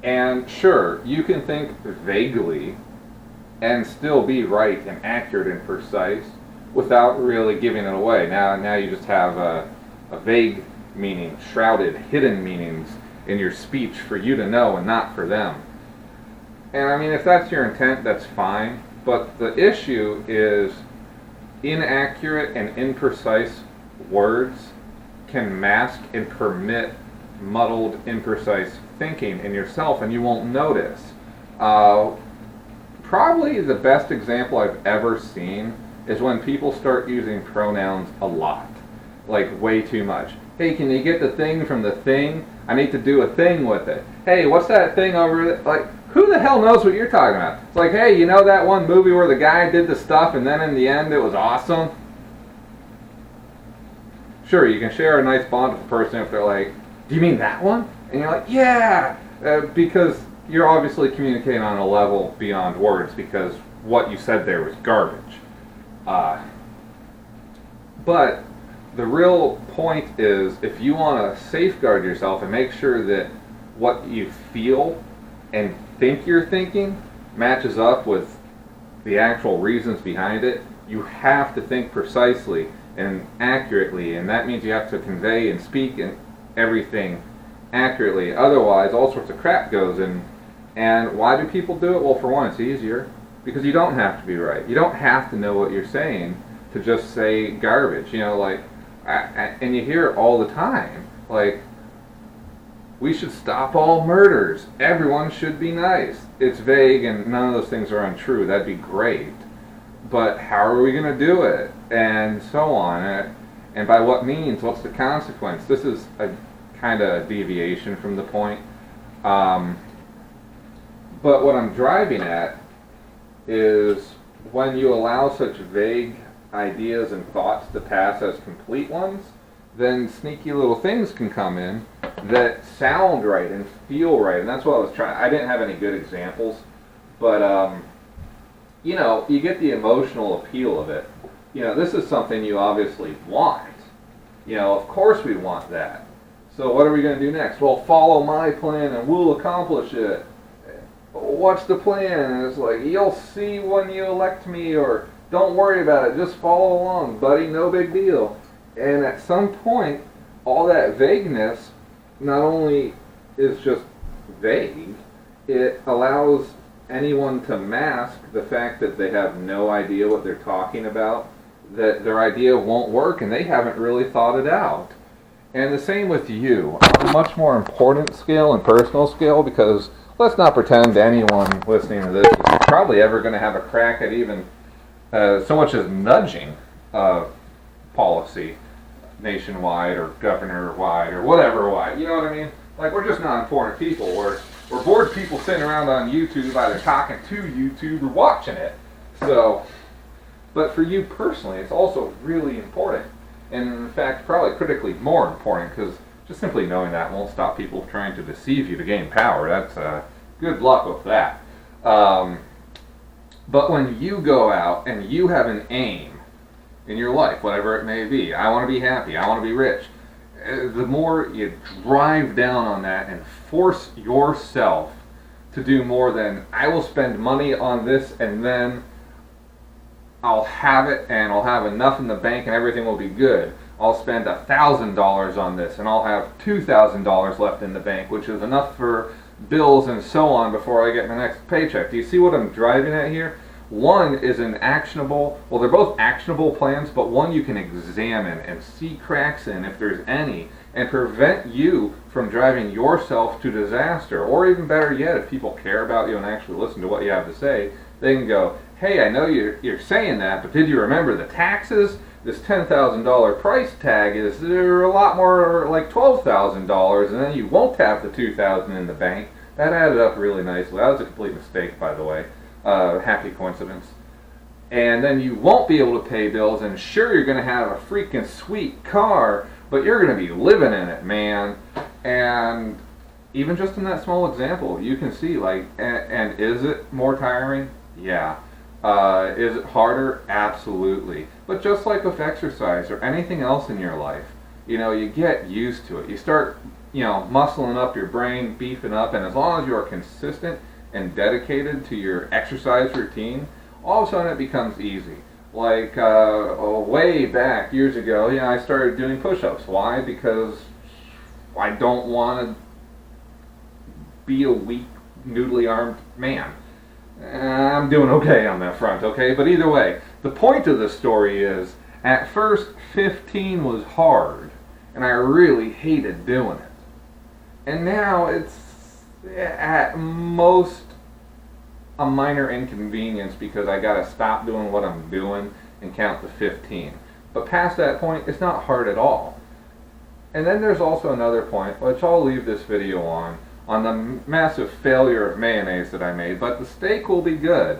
And sure, you can think vaguely and still be right and accurate and precise without really giving it away. Now you just have a vague meaning, shrouded, hidden meanings in your speech for you to know and not for them. And I mean, if that's your intent, that's fine. But the issue is inaccurate and imprecise words can mask and permit muddled, imprecise thinking in yourself, and you won't notice. Probably the best example I've ever seen is when people start using pronouns a lot, like way too much. Hey, can you get the thing from the thing? I need to do a thing with it. Hey, what's that thing over there? Like, who the hell knows what you're talking about? It's like, hey, you know that one movie where the guy did the stuff and then in the end it was awesome? Sure, you can share a nice bond with the person if they're like, do you mean that one? And you're like, yeah, because you're obviously communicating on a level beyond words because what you said there was garbage. But the real point is, if you want to safeguard yourself and make sure that what you feel and think you're thinking matches up with the actual reasons behind it, you have to think precisely and accurately, and that means you have to convey and speak and everything accurately. Otherwise, all sorts of crap goes in. And why do people do it? Well, for one, it's easier because you don't have to be right. You don't have to know what you're saying to just say garbage. You know, like, and you hear it all the time. Like, we should stop all murders. Everyone should be nice. It's vague, and none of those things are untrue. That'd be great. But how are we going to do it? And so on. And by what means? What's the consequence? This is a kind of deviation from the point. But what I'm driving at is when you allow such vague ideas and thoughts to pass as complete ones, then sneaky little things can come in that sound right and feel right. And that's what I was trying. I didn't have any good examples, but you know, you get the emotional appeal of it. You know, this is something you obviously want. You know, of course we want that. So what are we going to do next? Well, follow my plan and we'll accomplish it. What's the plan? And it's like, you'll see when you elect me, or don't worry about it, just follow along, buddy, no big deal. And at some point, all that vagueness not only is just vague, it allows anyone to mask the fact that they have no idea what they're talking about, that their idea won't work, and they haven't really thought it out. And the same with you, on a much more important scale and personal scale, because let's not pretend anyone listening to this is probably ever going to have a crack at even so much as nudging policy nationwide or governor-wide or whatever-wide. You know what I mean? Like, we're just not important people. We're bored people sitting around on YouTube, either talking to YouTube or watching it. So, but for you personally, it's also really important. And in fact, probably critically more important, because just simply knowing that won't stop people trying to deceive you to gain power. That's good luck with that. But when you go out and you have an aim in your life, whatever it may be, I want to be happy, I want to be rich, the more you drive down on that and force yourself to do more than, I will spend money on this and then I'll have it and I'll have enough in the bank and everything will be good. I'll spend $1,000 on this and I'll have $2,000 left in the bank, which is enough for bills and so on before I get my next paycheck. Do you see what I'm driving at here? One is an actionable, well, they're both actionable plans, but one you can examine and see cracks in if there's any, and prevent you from driving yourself to disaster. Or even better yet, if people care about you and actually listen to what you have to say, they can go, hey, I know you're saying that, but did you remember the taxes? This $10,000 price tag is a lot more like $12,000, and then you won't have the $2,000 in the bank. That added up really nicely. That was a complete mistake, by the way. Happy coincidence. And then you won't be able to pay bills, and sure, you're going to have a freaking sweet car, but you're going to be living in it, man. And even just in that small example, you can see, like, and is it more tiring? Yeah. Is it harder? Absolutely. But just like with exercise or anything else in your life, you know, you get used to it. You start muscling up your brain, beefing up, and as long as you are consistent and dedicated to your exercise routine, all of a sudden it becomes easy. Like way back years ago, I started doing push-ups. Why? Because I don't want to be a weak, noodly armed man. I'm doing okay on that front, okay? But either way, the point of the story is, at first, 15 was hard, and I really hated doing it. And now it's at most a minor inconvenience because I gotta stop doing what I'm doing and count to 15. But past that point, it's not hard at all. And then there's also another point, which I'll leave this video on the massive failure of mayonnaise that I made, but the steak will be good.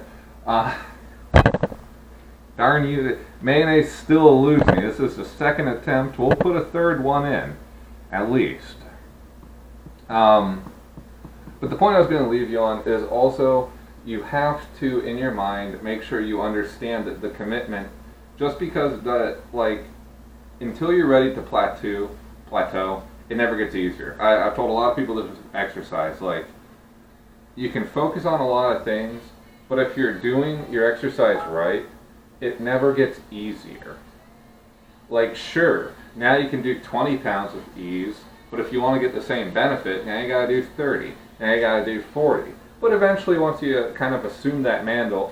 Darn you, mayonnaise still eludes me. This is the second attempt. We'll put a third one in, at least. But the point I was going to leave you on is also, you have to, in your mind, make sure you understand that the commitment, just because until you're ready to plateau, it never gets easier. I've told a lot of people to exercise. You can focus on a lot of things, but if you're doing your exercise right, it never gets easier. Sure, now you can do 20 pounds with ease, but if you want to get the same benefit, now you gotta do 30, now you gotta do 40. But eventually, once you kind of assume that mantle,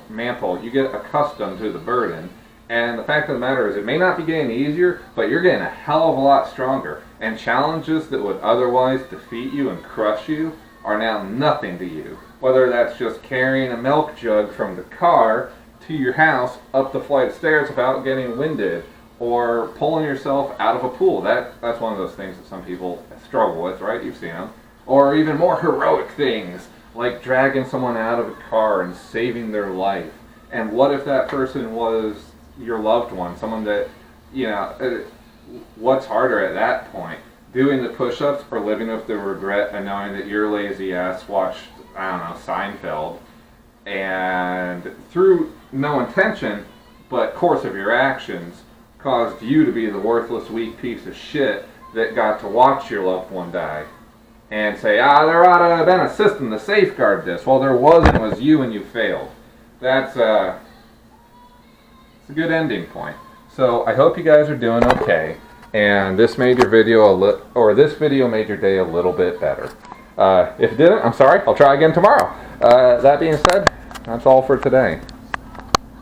you get accustomed to the burden. And the fact of the matter is, it may not be getting easier, but you're getting a hell of a lot stronger. And challenges that would otherwise defeat you and crush you are now nothing to you. Whether that's just carrying a milk jug from the car to your house up the flight of stairs without getting winded, or pulling yourself out of a pool. That's one of those things that some people struggle with, right? You've seen them. Or even more heroic things, like dragging someone out of a car and saving their life. And what if that person was your loved one, someone that, what's harder at that point? Doing the push-ups or living with the regret and knowing that your lazy ass watched, Seinfeld, and through no intention, but course of your actions, caused you to be the worthless, weak piece of shit that got to watch your loved one die. And say, there ought to have been a system to safeguard this. Well, there wasn't. It was you, and you failed. That's it's a good ending point. So I hope you guys are doing okay, and this made your video this video made your day a little bit better. If it didn't, I'm sorry. I'll try again tomorrow. That being said, that's all for today.